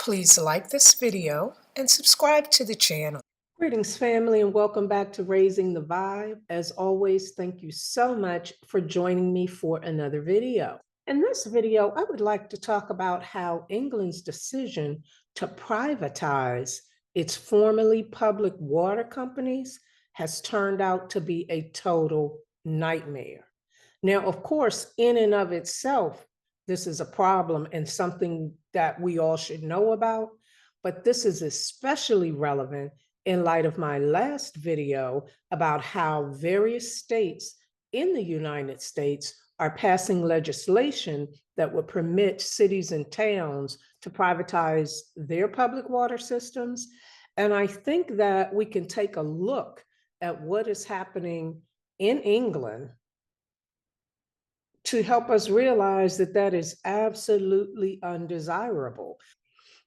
Please like this video and subscribe to the channel. Greetings, family, and welcome back to Raising the Vibe. As always, thank you so much for joining me for another video. In this video, I would like to talk about how England's decision to privatize its formerly public water companies has turned out to be a total nightmare. Now, of course, in and of itself, this is a problem and something that we all should know about, but this is especially relevant in light of my last video about how various states in the United States are passing legislation that would permit cities and towns to privatize their public water systems. And I think that we can take a look at what is happening in England to help us realize that that is absolutely undesirable.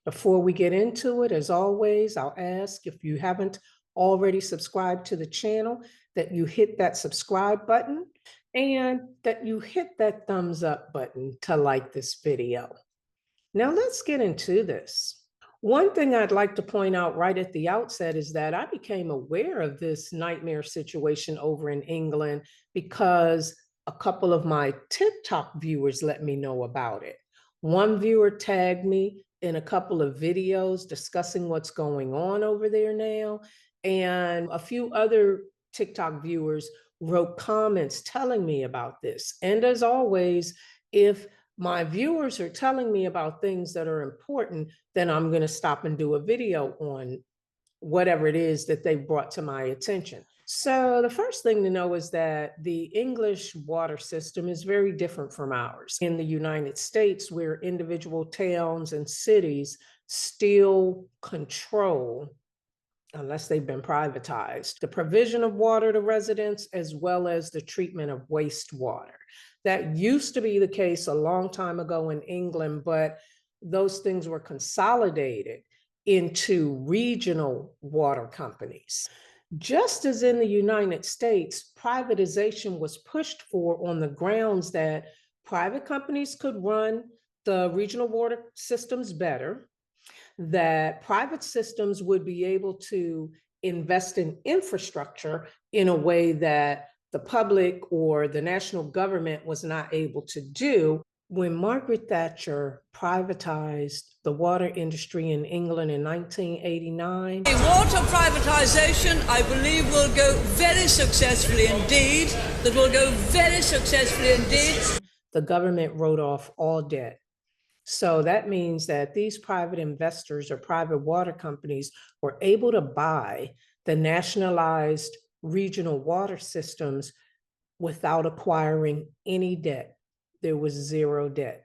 Before we get into it, as always, I'll ask if you haven't already subscribed to the channel that you hit that subscribe button and that you hit that thumbs up button to like this video. Now let's get into this. One thing I'd like to point out right at the outset is that I became aware of this nightmare situation over in England because a couple of my TikTok viewers let me know about it. One viewer tagged me in a couple of videos discussing what's going on over there now. And a few other TikTok viewers wrote comments telling me about this. And as always, if my viewers are telling me about things that are important, then I'm going to stop and do a video on whatever it is that they brought to my attention. So the first thing to know is that the English water system is very different from ours. In the United States, where individual towns and cities still control, unless they've been privatized, the provision of water to residents as well as the treatment of wastewater. That used to be the case a long time ago in England, but those things were consolidated into regional water companies. Just as in the United States, privatization was pushed for on the grounds that private companies could run the regional water systems better, that private systems would be able to invest in infrastructure in a way that the public or the national government was not able to do. When Margaret Thatcher privatized the water industry in England in 1989. Water privatization, I believe, will go very successfully indeed. That will go very successfully indeed. The government wrote off all debt. So that means that these private investors or private water companies were able to buy the nationalized regional water systems without acquiring any debt. There was zero debt.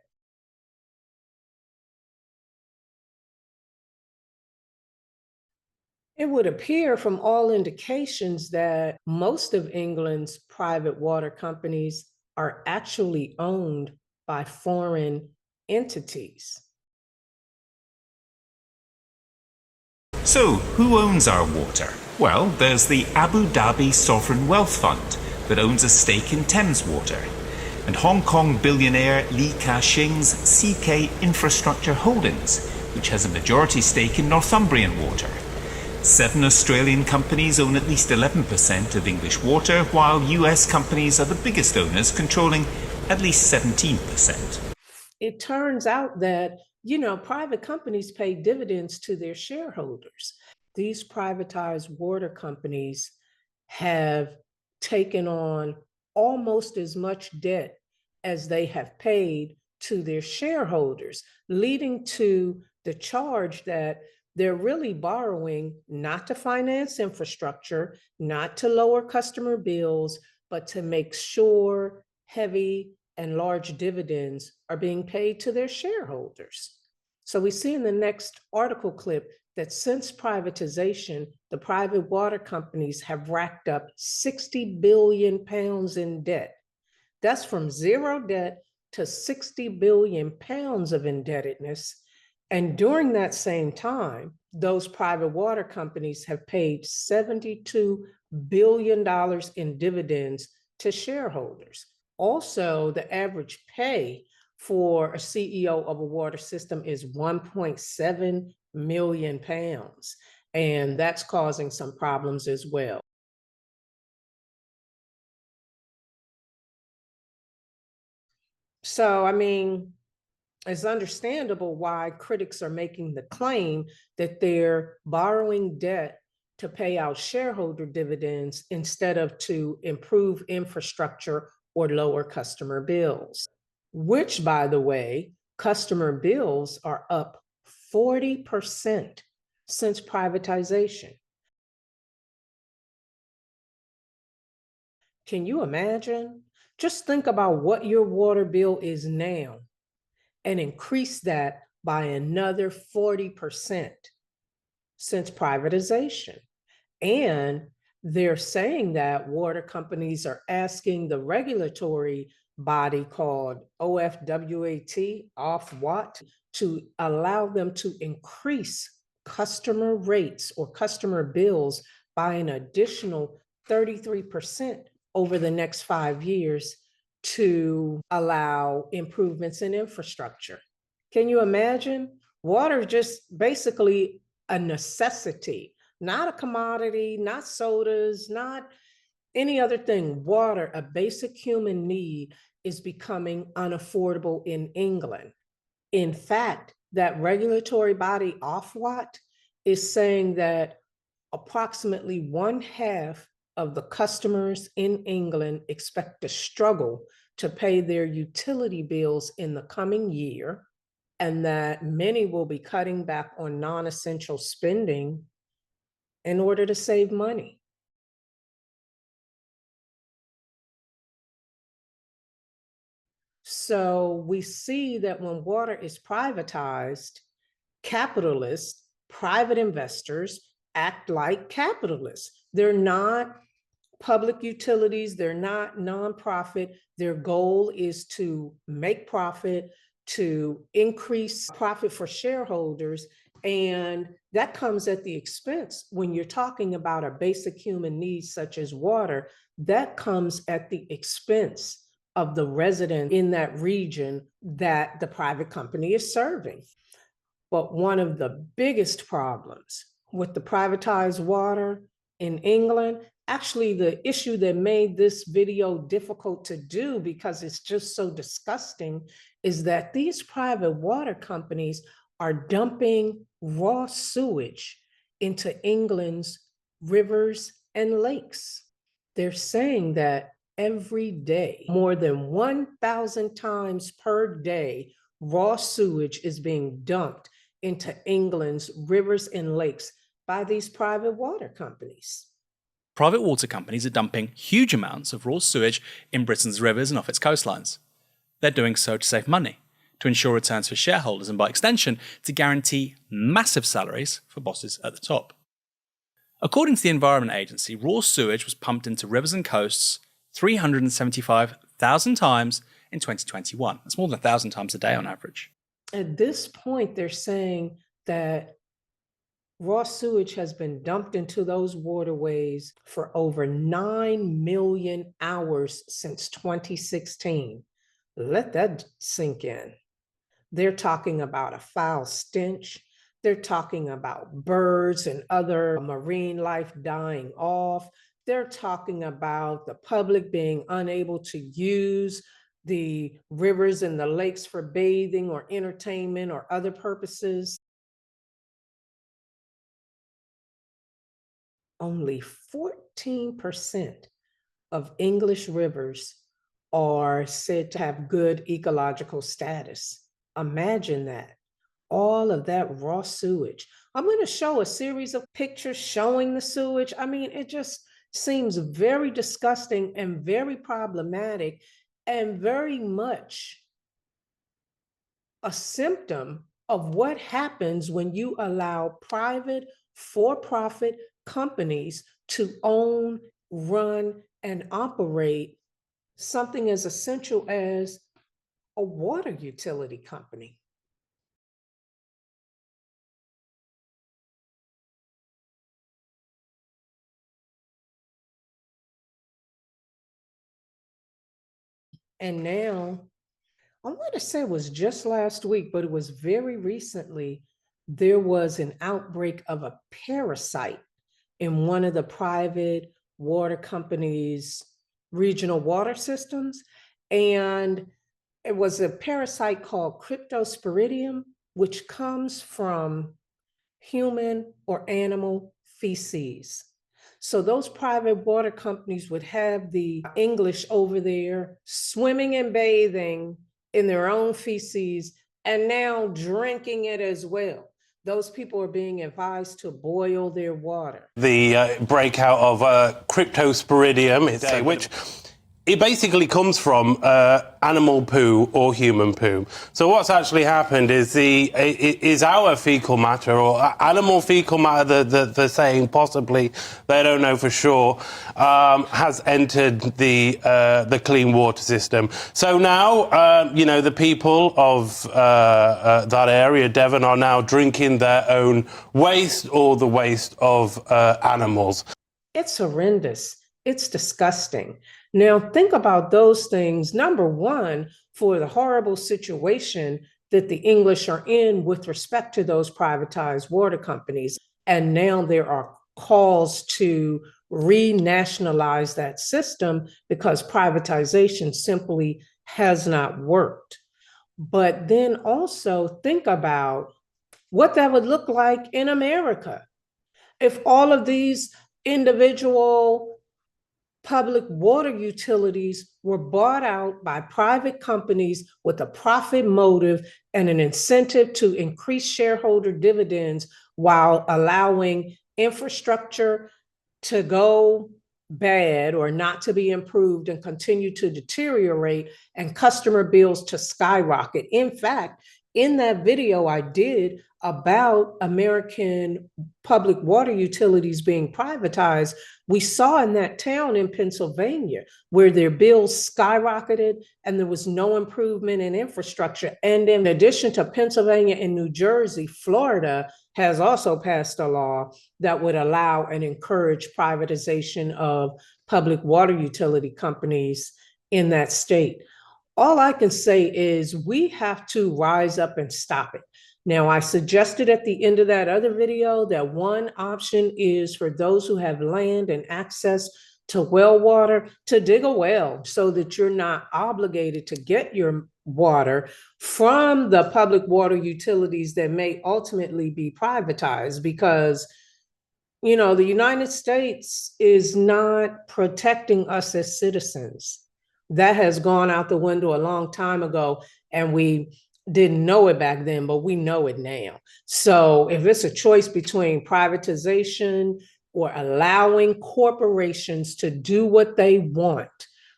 It would appear from all indications that most of England's private water companies are actually owned by foreign entities. So, who owns our water? Well, there's the Abu Dhabi Sovereign Wealth Fund that owns a stake in Thames Water, and Hong Kong billionaire Li Ka-shing's CK Infrastructure Holdings, which has a majority stake in Northumbrian Water. 7 Australian companies own at least 11% of English water, while US companies are the biggest owners, controlling at least 17%. It turns out that, private companies pay dividends to their shareholders. These privatized water companies have taken on almost as much debt as they have paid to their shareholders, leading to the charge that they're really borrowing not to finance infrastructure, not to lower customer bills, but to make sure heavy and large dividends are being paid to their shareholders. So we see in the next article clip that since privatization, the private water companies have racked up 60 billion pounds in debt. That's from zero debt to 60 billion pounds of indebtedness. And during that same time, those private water companies have paid $72 billion in dividends to shareholders. Also, the average pay for a CEO of a water system is 1.7 million pounds. And that's causing some problems as well. So, I mean, it's understandable why critics are making the claim that they're borrowing debt to pay out shareholder dividends instead of to improve infrastructure or lower customer bills, which, by the way, customer bills are up 40% since privatization. Can you imagine? Just think about what your water bill is now and increase that by another 40% since privatization. And they're saying that water companies are asking the regulatory body called OFWAT, to allow them to increase customer rates or customer bills by an additional 33% over the next 5 years to allow improvements in infrastructure. Can you imagine? Water is just basically a necessity, not a commodity, not sodas, not any other thing. Water, a basic human need, is becoming unaffordable in England. In fact, that regulatory body, Ofwat, is saying that approximately 1/2 of the customers in England expect to struggle to pay their utility bills in the coming year, and that many will be cutting back on non-essential spending in order to save money. So we see that when water is privatized, capitalists, private investors act like capitalists. They're not public utilities, they're not nonprofit. Their goal is to make profit, to increase profit for shareholders. And that comes at the expense, when you're talking about a basic human need such as water, that comes at the expense of the resident in that region that the private company is serving. But one of the biggest problems with the privatized water in England, actually the issue that made this video difficult to do because it's just so disgusting, is that these private water companies are dumping raw sewage into England's rivers and lakes. They're saying that every day, more than 1,000 times per day, raw sewage is being dumped into England's rivers and lakes by these private water companies. Private water companies are dumping huge amounts of raw sewage in Britain's rivers and off its coastlines. They're doing so to save money, to ensure returns for shareholders, and by extension, to guarantee massive salaries for bosses at the top. According to the Environment Agency, raw sewage was pumped into rivers and coasts 375,000 times in 2021. That's more than 1,000 times a day on average. At this point, they're saying that raw sewage has been dumped into those waterways for over 9 million hours since 2016. Let that sink in. They're talking about a foul stench. They're talking about birds and other marine life dying off. They're talking about the public being unable to use the rivers and the lakes for bathing or entertainment or other purposes. Only 14% of English rivers are said to have good ecological status. Imagine that. All of that raw sewage. I'm going to show a series of pictures showing the sewage. I mean, it just seems very disgusting and very problematic, and very much a symptom of what happens when you allow private, for-profit companies to own, run, and operate something as essential as a water utility company. And now I want to say it was just last week, but it was very recently, there was an outbreak of a parasite in one of the private water companies' regional water systems. And it was a parasite called Cryptosporidium, which comes from human or animal feces. So those private water companies would have the English over there swimming and bathing in their own feces and now drinking it as well. Those people are being advised to boil their water. The breakout of Cryptosporidium, which it basically comes from animal poo or human poo. So what's actually happened is our fecal matter or animal fecal matter that they're saying possibly, they don't know for sure, has entered the clean water system. So now, the people of that area, Devon, are now drinking their own waste or the waste of animals. It's horrendous. It's disgusting. Now, think about those things. Number one, for the horrible situation that the English are in with respect to those privatized water companies. And now there are calls to renationalize that system because privatization simply has not worked. But then also think about what that would look like in America if all of these individual public water utilities were bought out by private companies with a profit motive and an incentive to increase shareholder dividends while allowing infrastructure to go bad or not to be improved and continue to deteriorate and customer bills to skyrocket. In fact, in that video I did about American public water utilities being privatized, we saw in that town in Pennsylvania where their bills skyrocketed and there was no improvement in infrastructure. And in addition to Pennsylvania and New Jersey, Florida has also passed a law that would allow and encourage privatization of public water utility companies in that state. All I can say is we have to rise up and stop it. Now, I suggested at the end of that other video that one option is for those who have land and access to well water to dig a well so that you're not obligated to get your water from the public water utilities that may ultimately be privatized because, the United States is not protecting us as citizens. That has gone out the window a long time ago, and we didn't know it back then, but we know it now. So if it's a choice between privatization or allowing corporations to do what they want,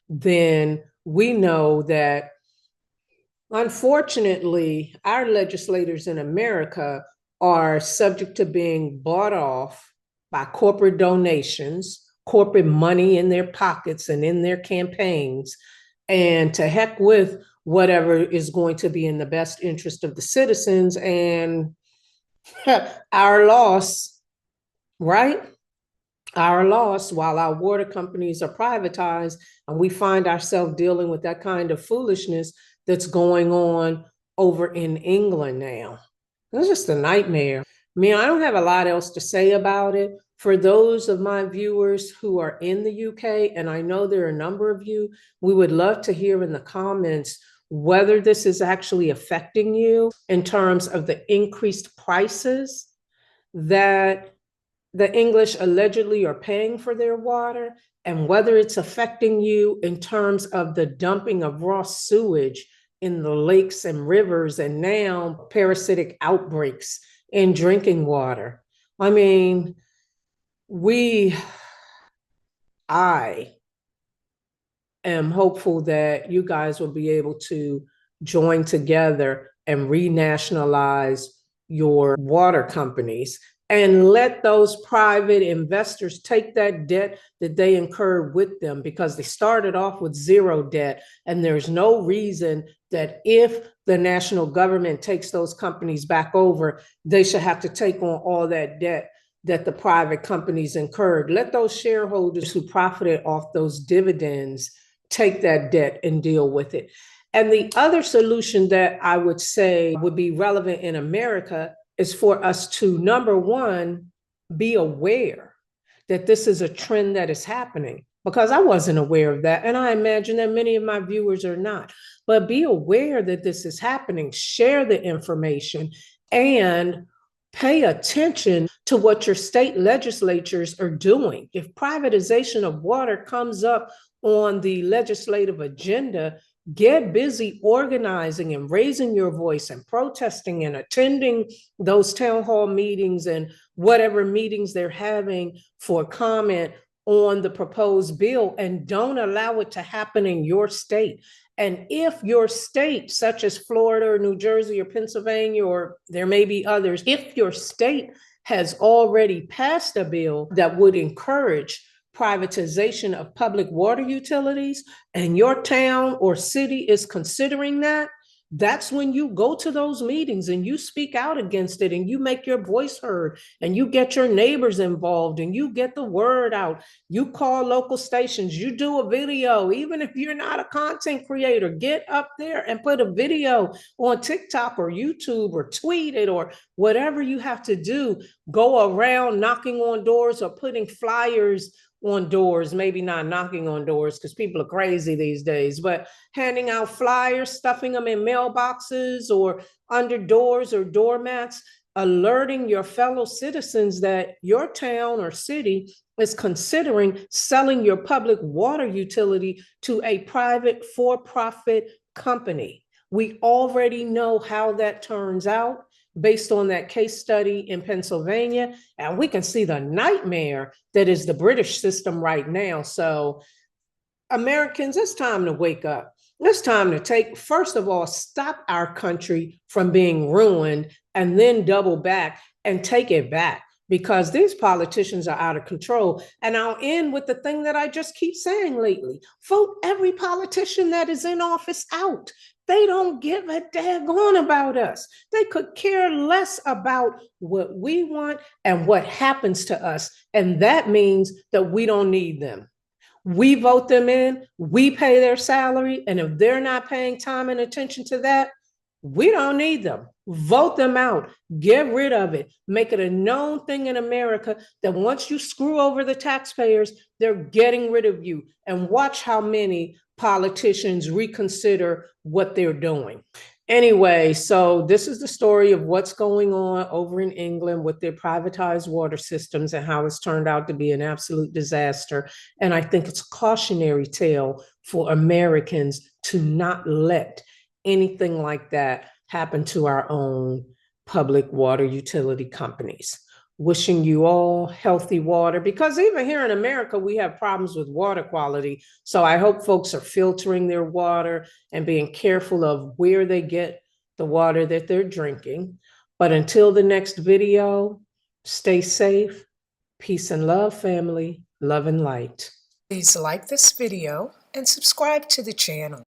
then we know that, unfortunately, our legislators in America are subject to being bought off by corporate donations, corporate money in their pockets and in their campaigns, and to heck with whatever is going to be in the best interest of the citizens and our loss, right? Our loss while our water companies are privatized and we find ourselves dealing with that kind of foolishness that's going on over in England now. It's just a nightmare. I don't have a lot else to say about it. For those of my viewers who are in the UK, and I know there are a number of you, we would love to hear in the comments whether this is actually affecting you in terms of the increased prices that the English allegedly are paying for their water, and whether it's affecting you in terms of the dumping of raw sewage in the lakes and rivers, and now parasitic outbreaks in drinking water. I am hopeful that you guys will be able to join together and renationalize your water companies and let those private investors take that debt that they incurred with them, because they started off with zero debt. And there's no reason that if the national government takes those companies back over, they should have to take on all that debt that the private companies incurred. Let those shareholders who profited off those dividends take that debt and deal with it. And the other solution that I would say would be relevant in America is for us to, number one, be aware that this is a trend that is happening, because I wasn't aware of that. And I imagine that many of my viewers are not. But be aware that this is happening, share the information, and pay attention to what your state legislatures are doing. If privatization of water comes up on the legislative agenda, get busy organizing and raising your voice and protesting and attending those town hall meetings and whatever meetings they're having for comment on the proposed bill, and don't allow it to happen in your state. And if your state, such as Florida or New Jersey or Pennsylvania, or there may be others, if your state has already passed a bill that would encourage privatization of public water utilities, and your town or city is considering that, that's when you go to those meetings and you speak out against it, and you make your voice heard, and you get your neighbors involved, and you get the word out. You call local stations, you do a video. Even if you're not a content creator, get up there and put a video on TikTok or YouTube, or tweet it, or whatever you have to do. Go around knocking on doors or putting flyers on doors, maybe not knocking on doors because people are crazy these days, but handing out flyers, stuffing them in mailboxes or under doors or doormats, alerting your fellow citizens that your town or city is considering selling your public water utility to a private for-profit company. We already know how that turns out based on that case study in Pennsylvania, and we can see the nightmare that is the British system right now. So Americans, it's time to wake up. It's time to take, first of all, stop our country from being ruined, and then double back and take it back, because these politicians are out of control. And I'll end with the thing that I just keep saying lately: vote every politician that is in office out. They don't give a daggone about us. They could care less about what we want and what happens to us. And that means that we don't need them. We vote them in, we pay their salary, and if they're not paying time and attention to that, we don't need them. Vote them out. Get rid of it. Make it a known thing in America that once you screw over the taxpayers, they're getting rid of you. And watch how many politicians reconsider what they're doing. Anyway, so this is the story of what's going on over in England with their privatized water systems and how it's turned out to be an absolute disaster. And I think it's a cautionary tale for Americans to not let anything like that happen to our own public water utility companies. Wishing you all healthy water, because even here in America, we have problems with water quality. So I hope folks are filtering their water and being careful of where they get the water that they're drinking. But until the next video, stay safe, peace and love, family, love and light. Please like this video and subscribe to the channel.